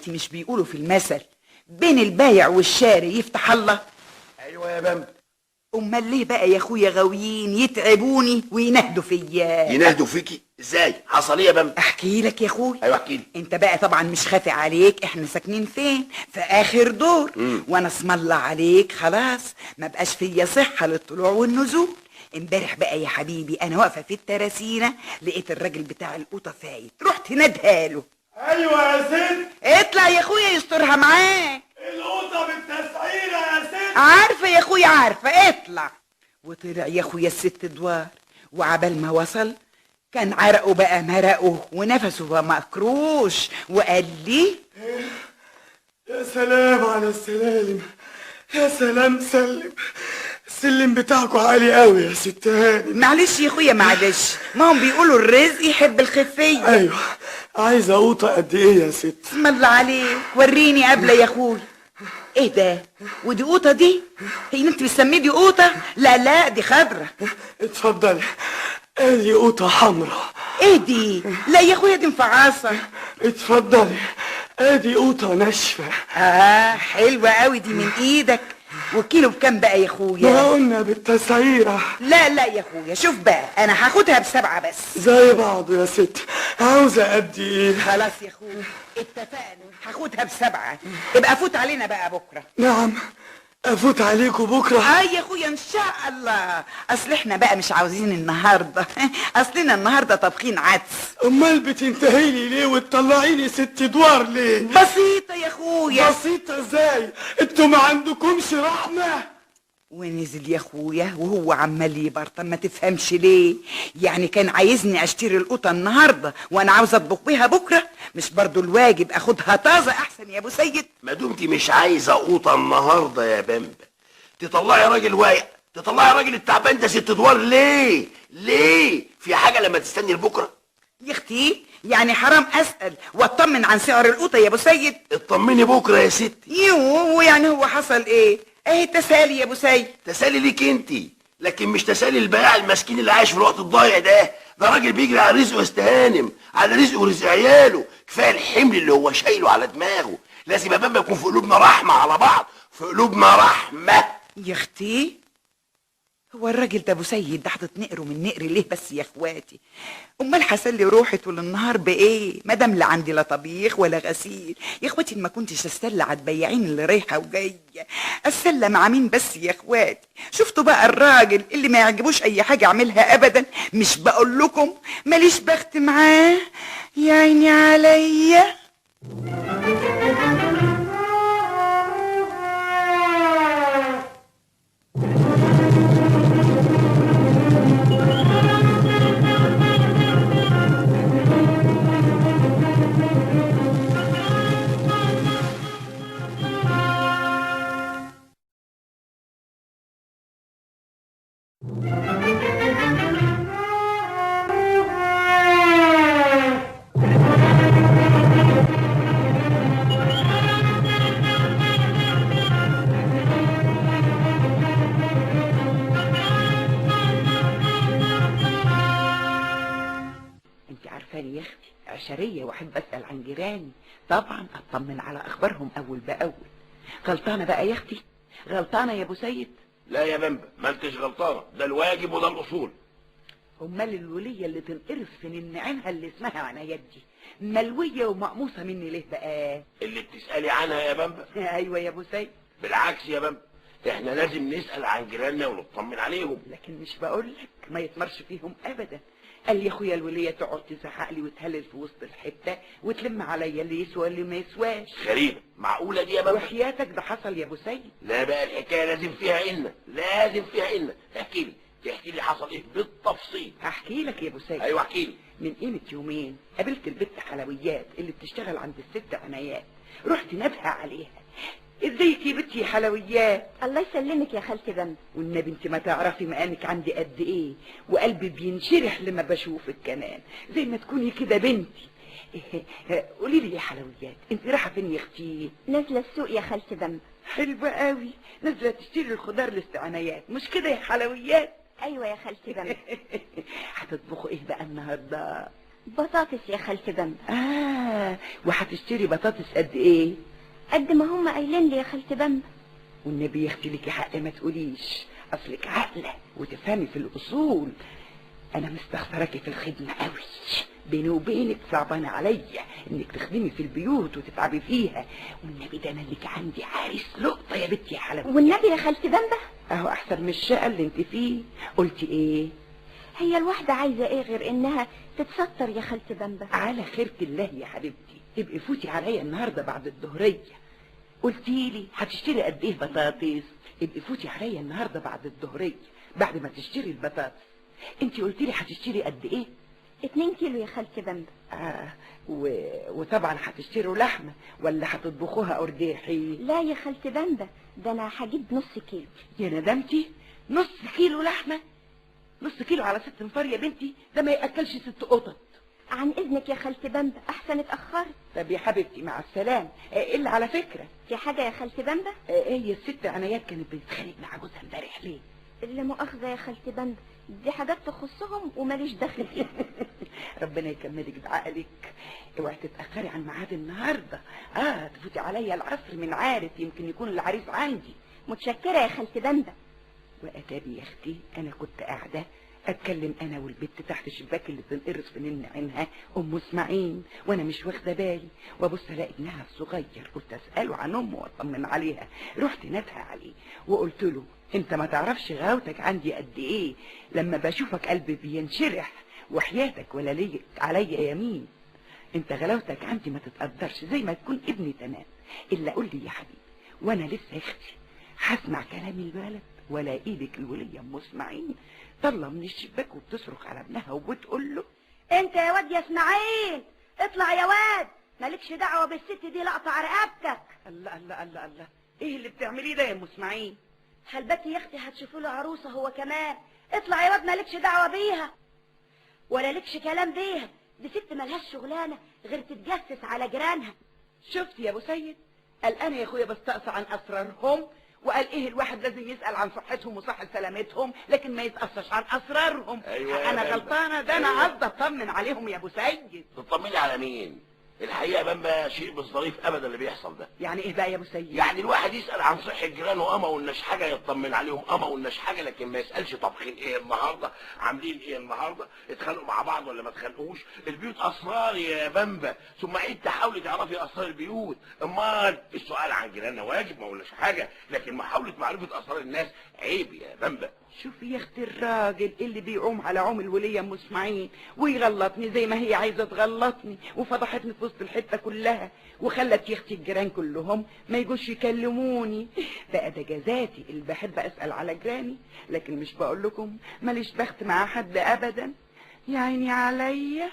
حبيبتي مش بيقولوا في المثل بين البايع والشاري يفتح الله؟ ايوه يا بامبا. امال ليه بقى يا اخويا غاويين يتعبوني وينهدوا فيا؟ ينهدوا فيكي ازاي؟ حصل ايه يا بامبا؟ احكي لك يا اخويا. ايوه احكي لي. انت بقى طبعا مش خافي عليك، احنا ساكنين فين؟ في اخر دور. وانا اسم الله عليك خلاص ما بقاش فيا صحه للطلوع والنزول. امبارح بقى يا حبيبي انا واقفه في التراسينه لقيت الراجل بتاع القوطه فايت، رحت نادها له. ايوه يا ست. اطلع يا اخويا يسترها معاك. القوطه بالتسعيره يا ست. عارفه يا اخويا عارفه، اطلع. وطلع يا اخويا الست ادوار، وعبال ما وصل كان عرقه بقى مرقه ونفسه بقى مكروش، وقال لي يا سلام على السلالم، يا سلام سلم. السلم بتاعكوا عالي قوي يا ست هاني. معلش يا اخويا معلش، ما هم بيقولوا الرزق يحب الخفيه. ايوه عايزه قوطه قد ايه يا ست؟ اسم الله عليك وريني قبل يا اخويا. ايه ده؟ ودي قوطه دي؟ هي انت بتسميه دي قوطه؟ لا دي خضره. اتفضلي، ادي قوطه حمراء. ايه دي؟ لا يا اخويا دي مفعصه. اتفضلي، ادي قوطه ناشفه. حلوه قوي دي من ايدك. والكيلو بكام بقى يا اخويا؟ ما قلنا بالتسعيره. لا يا اخويا شوف بقى، انا هاخدها ب7 بس. زي بعض يا ست. عاوزه قد ايه؟ خلاص يا اخويا اتفقنا، هاخدها ب7. ابقى فوت علينا بقى بكره. نعم افوت عليكم بكره. يا اخويا ان شاء الله. اصل احنا بقى مش عاوزين النهارده اصلنا النهارده طابخين عدس. امال بتنتهي لي ليه وتطلعيني 6 ادوار ليه؟ بسيطه يا اخويا. بسيطه ازاي؟ انتوا ما عندكمش رحمه. ونزل يا اخويا وهو عمال يبرطم، ما تفهمش ليه. يعني كان عايزني اشتري القوطه النهارده وانا عاوزه اطبخ بيها بكره؟ مش برضو الواجب اخدها طازه احسن يا ابو سيد؟ ما دمتي مش عايزه قوطه النهارده يا بامبا، تطلعي راجل واقع، تطلعي راجل التعبان ده 6 ادوار ليه؟ في حاجه لما تستني لبكره؟ يا اختي يعني حرام اسال واطمن عن سعر القوطه يا ابو سيد؟ اطمني بكره يا ستي. يعني هو حصل ايه؟ ايه تسالي يا ابو سيد؟ تسالي ليك انتي، لكن مش تسالي البياع المسكين اللي عايش في الوقت الضايع ده راجل بيجري على رزقه يستهانم، على رزقه ورزق عياله. كفايه الحمل اللي هو شايله على دماغه. لازم يا بابا يكون في قلوبنا رحمه على بعض، في قلوبنا رحمه. يا اختي هو الراجل ده ابو سيد ده حاطط نقره من نقر ليه بس يا اخواتي؟ امال هسلي روحي طول النهار بايه ما دام لا عندي لا طبيخ ولا غسيل؟ يا اخواتي ما كنتش استلى على البياعين اللي رايحه وجايه، استلى مع مين بس يا اخواتي؟ شفتوا بقى الراجل اللي ما يعجبوش اي حاجه اعملها ابدا؟ مش بقول لكم ماليش بخت معاه؟ يا عيني عليا. يا اختي عشريه واحب اسال عن جيراني، طبعا اطمن على اخبارهم اول باول. غلطانه بقى يا اختي؟ غلطانه يا ابو سيد؟ لا يا بامبا ما انتش غلطانه، ده الواجب وده الاصول. امال الوليه اللي تنقرص في نعينها اللي اسمها عنايات دي ملويه ومقموصه مني ليه بقى؟ اللي بتسالي عنها يا بامبا؟ ايوه يا ابو سيد. بالعكس يا بامبا، احنا لازم نسال عن جيراننا ونطمن عليهم. لكن مش بقول لك ما يتمرش فيهم ابدا. قال يا اخويا الوليه تقعد تزعق لي وتهلل في وسط الحته وتلم عليا اللي يسوى اللي ما يسواش. غريبه، معقوله دي يا بابا؟ وحياتك ده حصل يا ابو سيد. لا بقى الحكايه لازم فيها لازم فيها احكي لي حصل ايه بالتفصيل. هحكي لك يا ابو سيد. ايوه احكي لي. من قيمه يومين قابلت البت حلويات اللي بتشتغل عند الست عنايات، رحت نادها عليها. ازيك يا بنتي يا حلويات؟ الله يسلمك يا خالتي بامبا. والنبي انت ما تعرفي مقامك عندي قد ايه، وقلبي بينشرح لما بشوفك كمان زي ما تكوني كده بنتي. قولي لي يا حلويات انت رايحه فين يا اختي؟ نازله السوق يا خالتي بامبا. حلوه قوي، نازله تشتري الخضار لاستعنايات مش كده يا حلويات؟ ايوه يا خالتي بامبا. هتطبخوا ايه بقى النهارده؟ بطاطس يا خالتي بامبا. وهتشتري بطاطس قد ايه؟ قد ما هم قايلين لي يا خالتي بامبا. والنبي يا اختي ليكي حق ما تقوليش، اصلك عاقله وتفهمي في الاصول. انا مستخسراكي في الخدمه قوي، بيني وبينك صعبانه عليا انك تخدمي في البيوت وتتعبي فيها، والنبي ده انا ليك عندي عريس لقطه يا بنتي يا حلوه. والنبي يا خالتي بامبا اهو احسن من الشقه اللي انت فيه. قلتي ايه؟ هي الواحدة عايزة ايه غير انها تتستر يا خالتي بامبا؟ على خيرة الله يا حبيبتي، تبقي فوتي عليا النهارده بعد الظهريه. قلتيلي هتشتري قد ايه بطاطس؟ ابقي فوتي عليا النهارده بعد الظهريه بعد ما تشتري البطاطس. انت قلتيلي هتشتري قد ايه؟ 2 كيلو يا خالتي بامبا. وطبعا هتشتروا لحمه ولا هتطبخوها قرداحي؟ لا يا خالتي بامبا، ده انا هجيب نص كيلو. يا ندمتي، نص كيلو لحمه؟ نص كيلو على 6 انفار يا بنتي، ده ما ياكلش 6 قطط. عن اذنك يا خالتي بامبا، احسن اتاخرت. طب يا حبيبتي مع السلامه. الا على فكره، في حاجه يا خالتي بامبا؟ هي الست عنايات كانت بتتخانق مع جوزها امبارح ليه؟ لا مؤاخذه يا خالتي بامبا، دي حاجات تخصهم وماليش دخل فيها. ربنا يكملك بعقلك. اوعي تتاخري عن ميعاد النهارده، تفوتي عليا العصر، من عارف يمكن يكون العريس عندي. متشكره يا خالتي بامبا. واتابي يا اختي، انا كنت قاعده اتكلم انا والبت تحت الشباك اللي بتنقرص في عينها ام اسماعيل، وانا مش واخده بالي، وابص الاقي ابنها الصغير. قلت اساله عن امه واطمن عليها. رحت نادها عليه وقلت له انت ما تعرفش غاوتك عندي قد ايه، لما بشوفك قلبي بينشرح، وحياتك ولا ليك عليا يمين. انت غلاوتك عندي ما تتقدرش، زي ما تكون ابني تمام. الا قول لي يا حبيبي، وانا لسه اختي هسمع كلام الولد ولا ايدك الوليه ام اسماعيل طلع من الشباك وبتصرخ على ابنها وبتقول له انت يا واد يا اسماعيل اطلع يا واد، مالكش دعوه بالست دي، لقطع رقبتك. الله الله الله الله، ايه اللي بتعمليه ده يا ام اسماعيل؟ حلبتي يا اختي هتشوفوا له عروسه هو كمان. اطلع يا واد، مالكش دعوه بيها ولا لكش كلام بيها، دي ست ملهاش شغلانه غير تتجسس على جيرانها. شفت يا ابو سيد؟ قال انا يا اخويا بستقصى عن اسرارهم، وقال ايه الواحد لازم يسأل عن صحتهم وصحة سلامتهم، لكن ما يتقصش عن اسرارهم. أيوة انا غلطانه، ده انا قصدي اطمن عليهم يا ابو سيد. تطمني على مين؟ الحقيقه بامبا شيء مش ظريف ابدا اللي بيحصل ده. يعني ايه بقى يا ابو سيد؟ يعني الواحد يسال عن صحه جيرانه، ما قلناش حاجه، يطمن عليهم ما قلناش حاجه، لكن ما يسالش طابخين ايه النهارده، عاملين ايه النهارده، اتخانقوا مع بعض ولا ما اتخانقوش. البيوت اسرار يا بامبا، ثم انت تحاولي تعرفي اسرار البيوت. امال السؤال عن جيراننا واجب، ما قلناش حاجه، لكن محاوله معرفه اسرار الناس عيب يا بامبا. شوفي يا اختي الراجل اللي بيعوم على عوم الوليه ام اسماعيل ويغلطني زي ما هي عايزه تغلطني، وفضحتني في وسط الحته كلها، وخلت يا اختي الجيران كلهم ما يجوش يكلموني. بقى ده جزاتي اللي بحب اسال على جيراني، لكن مش بقول لكم ماليش بخت مع حد ابدا. يا عيني عليا.